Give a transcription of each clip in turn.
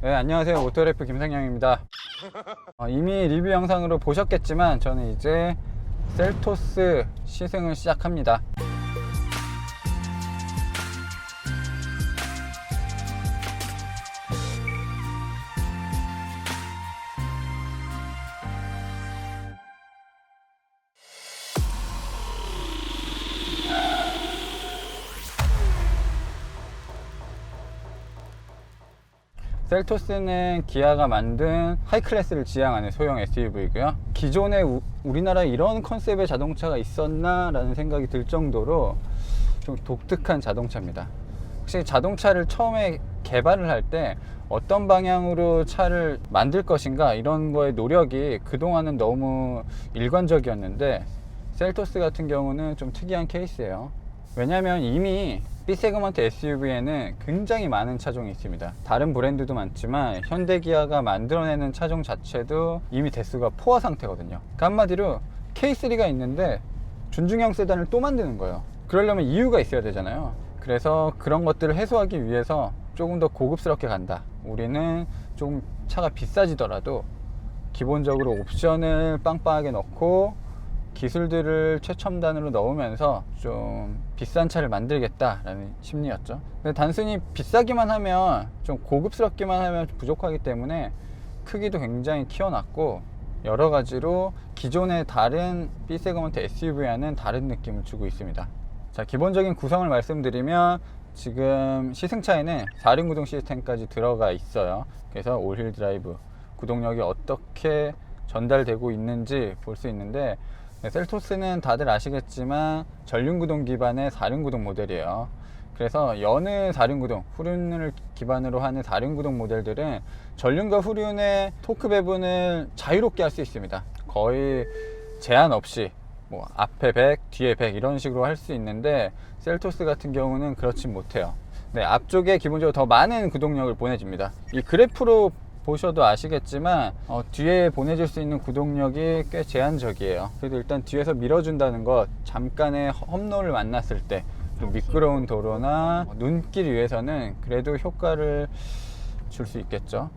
네, 안녕하세요. 오토래프 김상영입니다. 이미 리뷰 영상으로 보셨겠지만 저는 이제 셀토스 시승을 시작합니다. 셀토스는 기아가 만든 하이클래스를 지향하는 소형 SUV고요. 기존에 우리나라에 이런 컨셉의 자동차가 있었나 라는 생각이 들 정도로 좀 독특한 자동차입니다. 혹시 자동차를 처음에 개발을 할 때 어떤 방향으로 차를 만들 것인가 이런 거에 노력이 그동안은 너무 일관적이었는데, 셀토스 같은 경우는 좀 특이한 케이스예요. 왜냐하면 이미 B세그먼트 SUV에는 굉장히 많은 차종이 있습니다. 다른 브랜드도 많지만 현대기아가 만들어내는 차종 자체도 이미 대수가 포화 상태거든요. 그러니까 한마디로 K3가 있는데 준중형 세단을 또 만드는 거예요. 그러려면 이유가 있어야 되잖아요. 그래서 그런 것들을 해소하기 위해서 조금 더 고급스럽게 간다. 우리는 좀 차가 비싸지더라도 기본적으로 옵션을 빵빵하게 넣고 기술들을 최첨단으로 넣으면서 좀 비싼 차를 만들겠다라는 심리였죠. 근데 단순히 비싸기만 하면, 좀 고급스럽기만 하면 부족하기 때문에 크기도 굉장히 키워놨고 여러 가지로 기존의 다른 B세그먼트 SUV와는 다른 느낌을 주고 있습니다. 자, 기본적인 구성을 말씀드리면 지금 시승차에는 4륜 구동 시스템까지 들어가 있어요. 그래서 올힐 드라이브, 구동력이 어떻게 전달되고 있는지 볼 수 있는데, 셀토스는 다들 아시겠지만 전륜 구동 기반의 4륜 구동 모델이에요. 그래서 여느 4륜 구동, 후륜을 기반으로 하는 4륜 구동 모델들은 전륜과 후륜의 토크 배분을 자유롭게 할 수 있습니다. 거의 제한 없이 뭐 앞에 100, 뒤에 100 이런 식으로 할 수 있는데, 셀토스 같은 경우는 그렇지 못해요. 네, 앞쪽에 기본적으로 더 많은 구동력을 보내줍니다. 이 그래프로 보셔도 아시겠지만 뒤에 보내줄 수 있는 구동력이 꽤 제한적이에요. 그래도 일단 뒤에서 밀어준다는 것, 잠깐의 험로를 만났을 때, 미끄러운 도로나 눈길 위에서는 그래도 효과를 줄 수 있겠죠.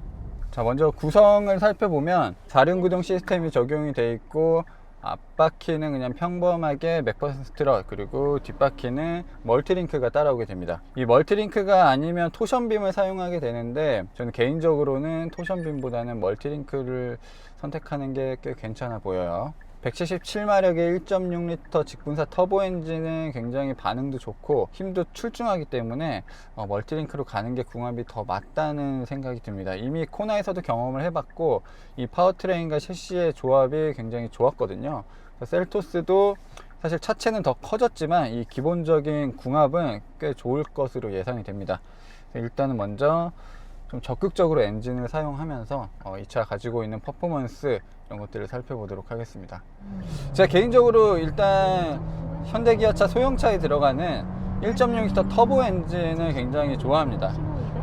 자, 먼저 구성을 살펴보면 4륜 구동 시스템이 적용이 되어 있고, 앞바퀴는 그냥 평범하게 맥퍼슨 스트럿, 그리고 뒷바퀴는 멀티링크가 따라오게 됩니다. 이 멀티링크가 아니면 토션빔을 사용하게 되는데, 저는 개인적으로는 토션빔보다는 멀티링크를 선택하는 게 꽤 괜찮아 보여요. 177마력의 1.6L 직분사 터보 엔진은 굉장히 반응도 좋고 힘도 출중하기 때문에 멀티링크로 가는 게 궁합이 더 맞다는 생각이 듭니다. 이미 코나에서도 경험을 해봤고 이 파워트레인과 셰시의 조합이 굉장히 좋았거든요. 셀토스도 사실 차체는 더 커졌지만 이 기본적인 궁합은 꽤 좋을 것으로 예상이 됩니다. 일단은 먼저 좀 적극적으로 엔진을 사용하면서 이 차 가지고 있는 퍼포먼스 이런 것들을 살펴보도록 하겠습니다. 제가 개인적으로 일단 현대기아차 소형차에 들어가는 1.6L 터보 엔진을 굉장히 좋아합니다.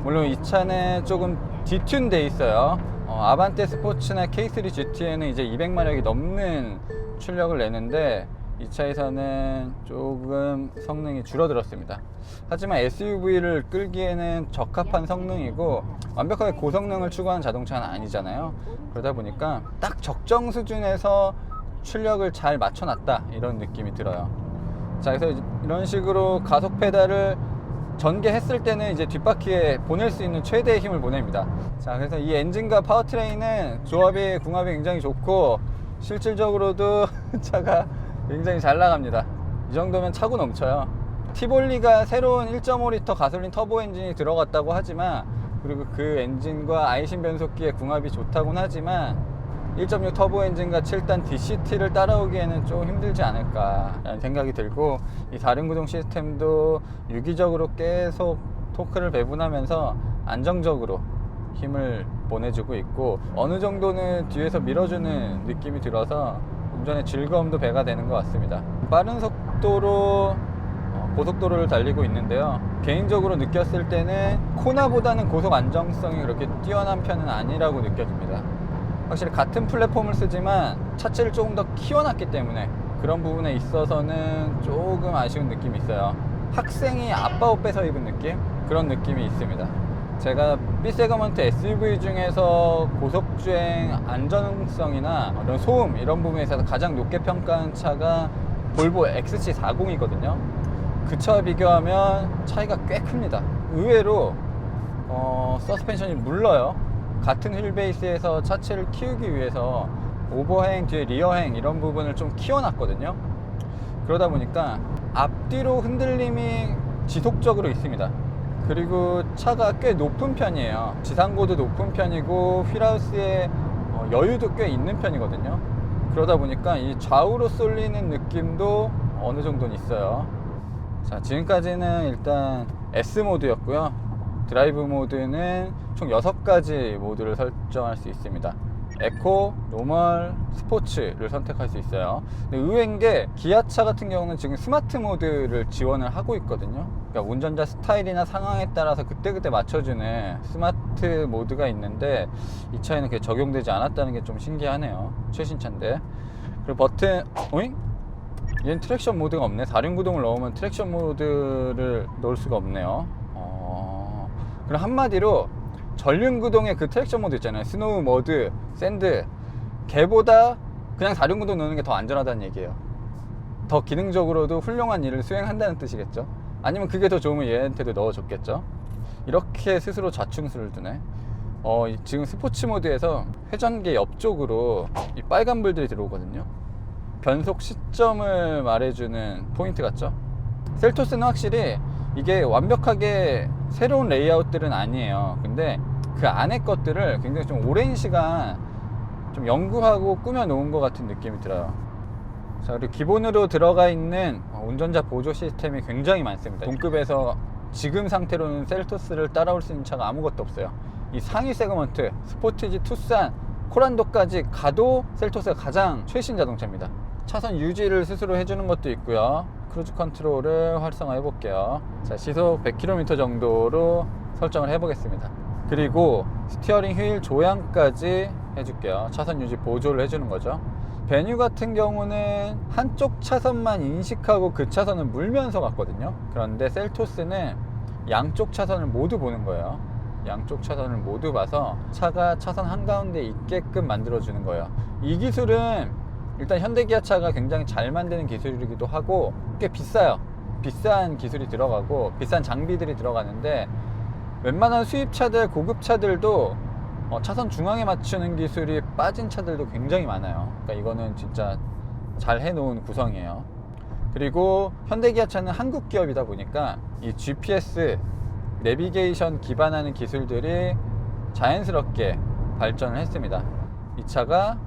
물론 이 차는 조금 디튠 돼 있어요. 아반떼 스포츠나 K3 GT에는 이제 200마력이 넘는 출력을 내는데 이 차에서는 조금 성능이 줄어들었습니다. 하지만 SUV를 끌기에는 적합한 성능이고 완벽하게 고성능을 추구하는 자동차는 아니잖아요. 그러다 보니까 딱 적정 수준에서 출력을 잘 맞춰놨다 이런 느낌이 들어요. 자, 그래서 이런 식으로 가속 페달을 전개했을 때는 이제 뒷바퀴에 보낼 수 있는 최대의 힘을 보냅니다. 자, 그래서 이 엔진과 파워트레인은 조합이 궁합이 굉장히 좋고 실질적으로도 차가 굉장히 잘 나갑니다. 이 정도면 차고 넘쳐요. 티볼리가 새로운 1.5L 가솔린 터보 엔진이 들어갔다고 하지만, 그리고 그 엔진과 아이신 변속기의 궁합이 좋다고는 하지만 1.6 터보 엔진과 7단 DCT를 따라오기에는 좀 힘들지 않을까 라는 생각이 들고, 이 4륜 구동 시스템도 유기적으로 계속 토크를 배분하면서 안정적으로 힘을 보내주고 있고 어느 정도는 뒤에서 밀어주는 느낌이 들어서 운전의 즐거움도 배가 되는 것 같습니다. 빠른 속도로 고속도로를 달리고 있는데요, 개인적으로 느꼈을 때는 코나보다는 고속 안정성이 그렇게 뛰어난 편은 아니라고 느껴집니다. 확실히 같은 플랫폼을 쓰지만 차체를 조금 더 키워놨기 때문에 그런 부분에 있어서는 조금 아쉬운 느낌이 있어요. 학생이 아빠 옷 뺏어 입은 느낌? 그런 느낌이 있습니다. 제가 B 세그먼트 SUV 중에서 고속주행 안전성이나 이런 소음 이런 부분에 있어서 가장 높게 평가한 차가 볼보 XC40이거든요. 그 차와 비교하면 차이가 꽤 큽니다. 의외로 서스펜션이 물러요. 같은 휠 베이스에서 차체를 키우기 위해서 오버행, 뒤에 리어행 이런 부분을 좀 키워놨거든요. 그러다 보니까 앞뒤로 흔들림이 지속적으로 있습니다. 그리고 차가 꽤 높은 편이에요. 지상고도 높은 편이고 휠하우스에 여유도 꽤 있는 편이거든요. 그러다 보니까 이 좌우로 쏠리는 느낌도 어느 정도는 있어요. 자, 지금까지는 일단 S 모드였고요. 드라이브 모드는 총 6가지 모드를 설정할 수 있습니다. 에코, 노멀, 스포츠를 선택할 수 있어요. 근데 의외인 게 기아차 같은 경우는 지금 스마트 모드를 지원을 하고 있거든요. 그러니까 운전자 스타일이나 상황에 따라서 그때그때 맞춰주는 스마트 모드가 있는데 이 차에는 그게 적용되지 않았다는 게 좀 신기하네요. 최신 차인데. 그리고 버튼, 오잉? 얘는 트랙션 모드가 없네. 4륜구동을 넣으면 트랙션 모드를 넣을 수가 없네요. 그럼 한마디로 전륜구동의 그 트랙션 모드 있잖아요. 스노우 모드, 샌드, 걔보다 그냥 4륜구동 넣는 게 더 안전하다는 얘기예요. 더 기능적으로도 훌륭한 일을 수행한다는 뜻이겠죠. 아니면 그게 더 좋으면 얘한테도 넣어줬겠죠. 이렇게 스스로 자충수를 두네. 지금 스포츠 모드에서 회전기 옆쪽으로 이 빨간 불들이 들어오거든요. 변속 시점을 말해주는 포인트 같죠. 셀토스는 확실히 이게 완벽하게 새로운 레이아웃들은 아니에요. 근데 그 안에 것들을 굉장히 좀 오랜 시간 좀 연구하고 꾸며 놓은 것 같은 느낌이 들어요. 자, 그리고 기본으로 들어가 있는 운전자 보조 시스템이 굉장히 많습니다. 동급에서 지금 상태로는 셀토스를 따라올 수 있는 차가 아무것도 없어요. 이 상위 세그먼트 스포티지, 투싼, 코란도까지 가도 셀토스가 가장 최신 자동차입니다. 차선 유지를 스스로 해주는 것도 있고요. 크루즈 컨트롤을 활성화해 볼게요. 자, 시속 100km 정도로 설정을 해 보겠습니다. 그리고 스티어링 휠 조향까지 해줄게요. 차선 유지 보조를 해주는 거죠. 베뉴 같은 경우는 한쪽 차선만 인식하고 그 차선을 물면서 갔거든요. 그런데 셀토스는 양쪽 차선을 모두 보는 거예요. 양쪽 차선을 모두 봐서 차가 차선 한가운데 있게끔 만들어주는 거예요. 이 기술은 일단 현대기아차가 굉장히 잘 만드는 기술이기도 하고 꽤 비싸요. 비싼 기술이 들어가고 비싼 장비들이 들어가는데 웬만한 수입차들, 고급차들도 차선 중앙에 맞추는 기술이 빠진 차들도 굉장히 많아요. 그러니까 이거는 진짜 잘 해놓은 구성이에요. 그리고 현대기아차는 한국 기업이다 보니까 이 GPS 내비게이션 기반하는 기술들이 자연스럽게 발전을 했습니다. 이 차가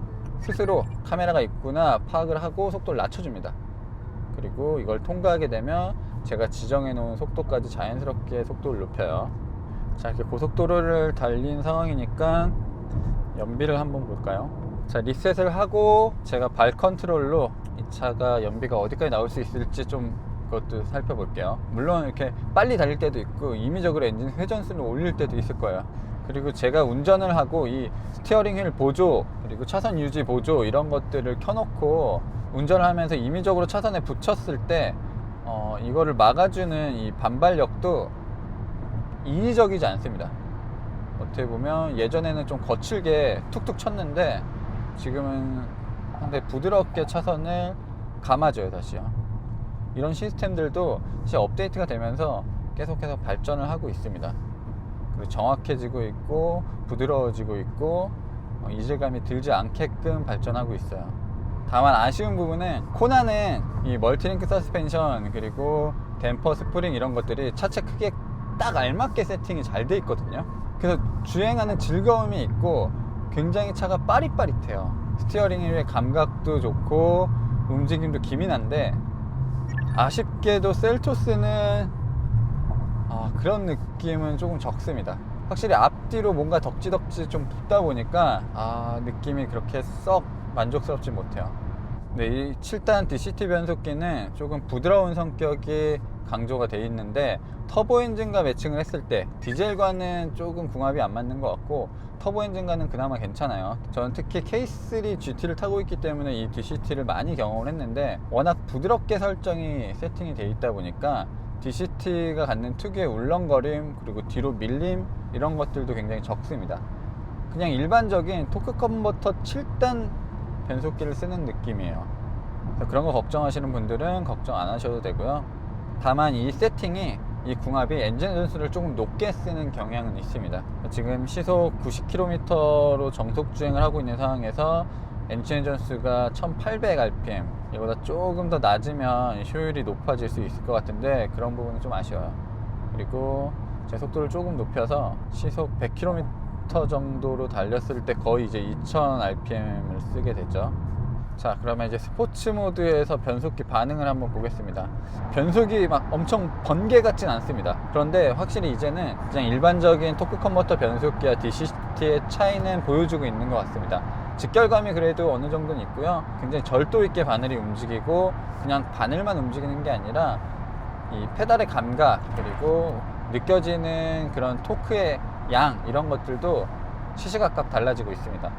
스스로 카메라가 있구나 파악을 하고 속도를 낮춰줍니다. 그리고 이걸 통과하게 되면 제가 지정해 놓은 속도까지 자연스럽게 속도를 높여요. 자, 이렇게 고속도로를 달린 상황이니까 연비를 한번 볼까요? 자, 리셋을 하고 제가 발 컨트롤로 이 차가 연비가 어디까지 나올 수 있을지 좀 그것도 살펴볼게요. 물론 이렇게 빨리 달릴 때도 있고 임의적으로 엔진 회전수를 올릴 때도 있을 거예요. 그리고 제가 운전을 하고 이 스티어링 휠 보조 그리고 차선 유지 보조 이런 것들을 켜놓고 운전을 하면서 임의적으로 차선에 붙였을 때 이거를 막아주는 이 반발력도 인위적이지 않습니다. 어떻게 보면 예전에는 좀 거칠게 툭툭 쳤는데 지금은 상당히 부드럽게 차선을 감아줘요. 다시요. 이런 시스템들도 진짜 업데이트가 되면서 계속해서 발전을 하고 있습니다. 그리고 정확해지고 있고 부드러워지고 있고 이질감이 들지 않게끔 발전하고 있어요. 다만 아쉬운 부분은 코나는 이 멀티링크 서스펜션 그리고 댐퍼 스프링 이런 것들이 차체 크기에 딱 알맞게 세팅이 잘 돼 있거든요. 그래서 주행하는 즐거움이 있고 굉장히 차가 빠릿빠릿해요. 스티어링 휠의 감각도 좋고 움직임도 기민한데 아쉽게도 셀토스는 그런 느낌은 조금 적습니다. 확실히 앞뒤로 뭔가 덕지덕지 좀 붙다 보니까 느낌이 그렇게 썩 만족스럽지 못해요. 근데 이 7단 DCT 변속기는 조금 부드러운 성격이 강조가 돼 있는데 터보 엔진과 매칭을 했을 때 디젤과는 조금 궁합이 안 맞는 것 같고 터보 엔진과는 그나마 괜찮아요. 저는 특히 K3 GT를 타고 있기 때문에 이 DCT를 많이 경험을 했는데 워낙 부드럽게 설정이 세팅이 돼 있다 보니까 DCT가 갖는 특유의 울렁거림 그리고 뒤로 밀림 이런 것들도 굉장히 적습니다. 그냥 일반적인 토크 컨버터 7단 변속기를 쓰는 느낌이에요. 그런 거 걱정하시는 분들은 걱정 안 하셔도 되고요. 다만 이 세팅이 이 궁합이 엔진 전수를 조금 높게 쓰는 경향은 있습니다. 지금 시속 90km로 정속 주행을 하고 있는 상황에서 엔진 전수가 1800rpm, 이보다 조금 더 낮으면 효율이 높아질 수 있을 것 같은데 그런 부분은 좀 아쉬워요. 그리고 제 속도를 조금 높여서 시속 100km 정도로 달렸을 때 거의 이제 2000rpm을 쓰게 되죠. 자, 그러면 이제 스포츠 모드에서 변속기 반응을 한번 보겠습니다. 변속이 막 엄청 번개 같진 않습니다. 그런데 확실히 이제는 그냥 일반적인 토크 컨버터 변속기와 DCT의 차이는 보여주고 있는 것 같습니다. 직결감이 그래도 어느 정도는 있고요. 굉장히 절도 있게 바늘이 움직이고 그냥 바늘만 움직이는 게 아니라 이 페달의 감각 그리고 느껴지는 그런 토크의 양 이런 것들도 시시각각 달라지고 있습니다.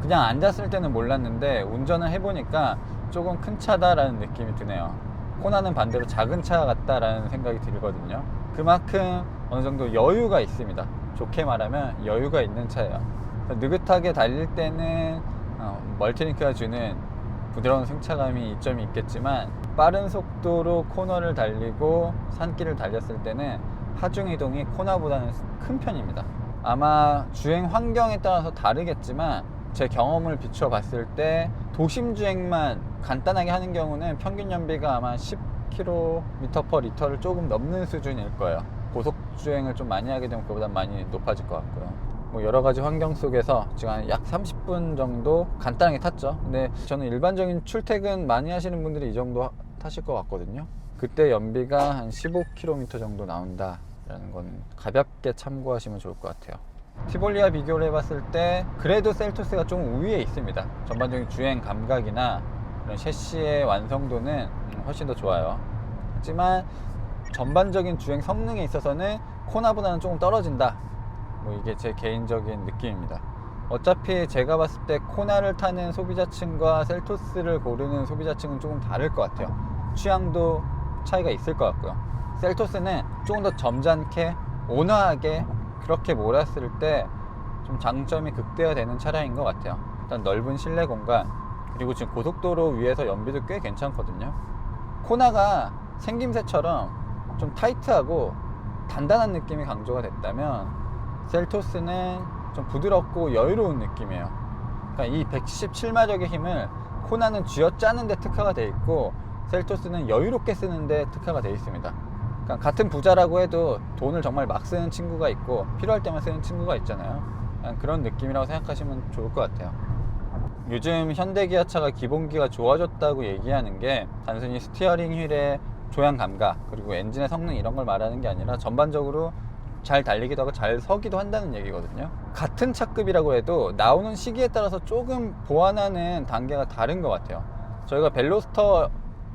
그냥 앉았을 때는 몰랐는데 운전을 해보니까 조금 큰 차다라는 느낌이 드네요. 코나는 반대로 작은 차 같다라는 생각이 들거든요. 그만큼 어느 정도 여유가 있습니다. 좋게 말하면 여유가 있는 차예요. 느긋하게 달릴 때는 멀티링크가 주는 부드러운 승차감이 이점이 있겠지만 빠른 속도로 코너를 달리고 산길을 달렸을 때는 하중 이동이 코나보다는 큰 편입니다. 아마 주행 환경에 따라서 다르겠지만 제 경험을 비추어 봤을 때 도심 주행만 간단하게 하는 경우는 평균 연비가 아마 10km/L를 조금 넘는 수준일 거예요. 고속 주행을 좀 많이 하게 되면 그보다 많이 높아질 것 같고요. 뭐 여러 가지 환경 속에서 지금 약 30분 정도 간단하게 탔죠. 근데 저는 일반적인 출퇴근 많이 하시는 분들이 이 정도 타실 것 같거든요. 그때 연비가 한 15km 정도 나온다 라는 건 가볍게 참고하시면 좋을 것 같아요. 티볼리와 비교를 해봤을 때 그래도 셀토스가 좀 우위에 있습니다. 전반적인 주행 감각이나 이런 셰시의 완성도는 훨씬 더 좋아요. 하지만 전반적인 주행 성능에 있어서는 코나보다는 조금 떨어진다, 뭐 이게 제 개인적인 느낌입니다. 어차피 제가 봤을 때 코나를 타는 소비자층과 셀토스를 고르는 소비자층은 조금 다를 것 같아요. 취향도 차이가 있을 것 같고요. 셀토스는 조금 더 점잖게 온화하게 그렇게 몰았을 때 좀 장점이 극대화되는 차량인 것 같아요. 일단 넓은 실내 공간, 그리고 지금 고속도로 위에서 연비도 꽤 괜찮거든요. 코나가 생김새처럼 좀 타이트하고 단단한 느낌이 강조가 됐다면 셀토스는 좀 부드럽고 여유로운 느낌이에요. 그러니까 이 177마력의 힘을 코나는 쥐어짜는 데 특화가 돼 있고 셀토스는 여유롭게 쓰는 데 특화가 돼 있습니다. 그러니까 같은 부자라고 해도 돈을 정말 막 쓰는 친구가 있고 필요할 때만 쓰는 친구가 있잖아요. 그런 느낌이라고 생각하시면 좋을 것 같아요. 요즘 현대기아차가 기본기가 좋아졌다고 얘기하는 게 단순히 스티어링 휠의 조향 감각 그리고 엔진의 성능 이런 걸 말하는 게 아니라 전반적으로 잘 달리기도 하고 잘 서기도 한다는 얘기거든요. 같은 차급이라고 해도 나오는 시기에 따라서 조금 보완하는 단계가 다른 것 같아요. 저희가 벨로스터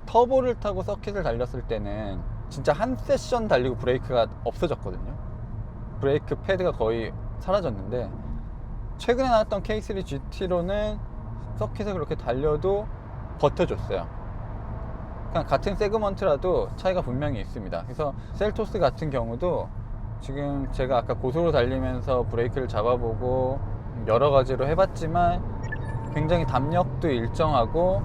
터보를 타고 서킷을 달렸을 때는 진짜 한 세션 달리고 브레이크가 없어졌거든요. 브레이크 패드가 거의 사라졌는데 최근에 나왔던 K3 GT로는 서킷을 그렇게 달려도 버텨줬어요. 그냥 같은 세그먼트라도 차이가 분명히 있습니다. 그래서 셀토스 같은 경우도 지금 제가 아까 고속으로 달리면서 브레이크를 잡아보고 여러 가지로 해봤지만 굉장히 담력도 일정하고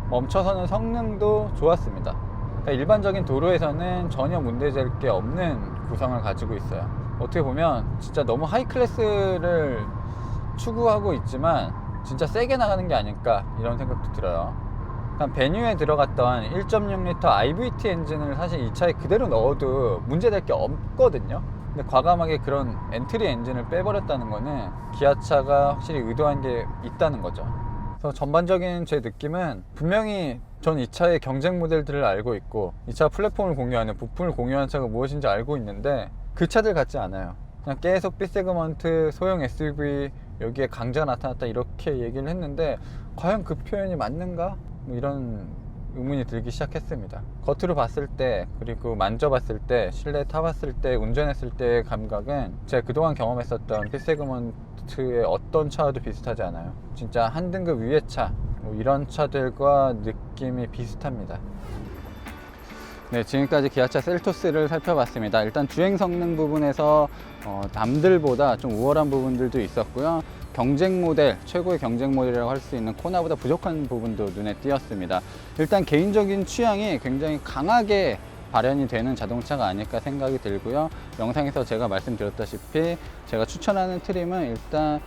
멈춰서는 성능도 좋았습니다. 그러니까 일반적인 도로에서는 전혀 문제될 게 없는 구성을 가지고 있어요. 어떻게 보면 진짜 너무 하이 클래스를 추구하고 있지만 진짜 세게 나가는 게 아닐까 이런 생각도 들어요. 그러니까 베뉴에 들어갔던 1.6L IVT 엔진을 사실 이 차에 그대로 넣어도 문제될 게 없거든요. 근데 과감하게 그런 엔트리 엔진을 빼버렸다는 거는 기아차가 확실히 의도한 게 있다는 거죠. 그래서 전반적인 제 느낌은 분명히 전 이 차의 경쟁 모델들을 알고 있고 이 차 플랫폼을 공유하는 부품을 공유하는 차가 무엇인지 알고 있는데 그 차들 같지 않아요. 그냥 계속 B세그먼트 소형 SUV 여기에 강자가 나타났다 이렇게 얘기를 했는데 과연 그 표현이 맞는가? 뭐 이런 의문이 들기 시작했습니다. 겉으로 봤을 때 그리고 만져봤을 때 실내 타봤을 때 운전했을 때의 감각은 제가 그동안 경험했었던 B세그먼트의 어떤 차와도 비슷하지 않아요. 진짜 한 등급 위의 차 뭐 이런 차들과 느낌이 비슷합니다. 네, 지금까지 기아차 셀토스를 살펴봤습니다. 일단 주행 성능 부분에서 남들보다 좀 우월한 부분들도 있었고요. 경쟁 모델, 최고의 경쟁 모델이라고 할 수 있는 코나보다 부족한 부분도 눈에 띄었습니다. 일단 개인적인 취향이 굉장히 강하게 발현이 되는 자동차가 아닐까 생각이 들고요. 영상에서 제가 말씀드렸다시피 제가 추천하는 트림은 일단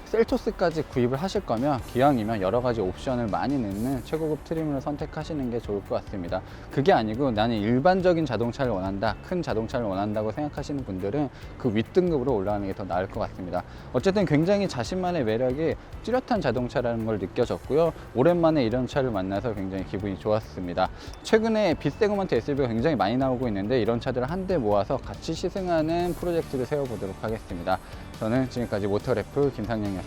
셀토스까지 구입을 하실 거면 기왕이면 여러 가지 옵션을 많이 넣는 최고급 트림을 선택하시는 게 좋을 것 같습니다. 그게 아니고 나는 일반적인 자동차를 원한다, 큰 자동차를 원한다고 생각하시는 분들은 그 윗등급으로 올라가는 게 더 나을 것 같습니다. 어쨌든 굉장히 자신만의 매력이 뚜렷한 자동차라는 걸 느껴졌고요. 오랜만에 이런 차를 만나서 굉장히 기분이 좋았습니다. 최근에 빗세그먼트 SUV가 굉장히 많이 나오고 있는데 이런 차들을 한데 모아서 같이 시승하는 프로젝트를 세워보도록 하겠습니다. 저는 지금까지 모터래프 김상영이었습니다.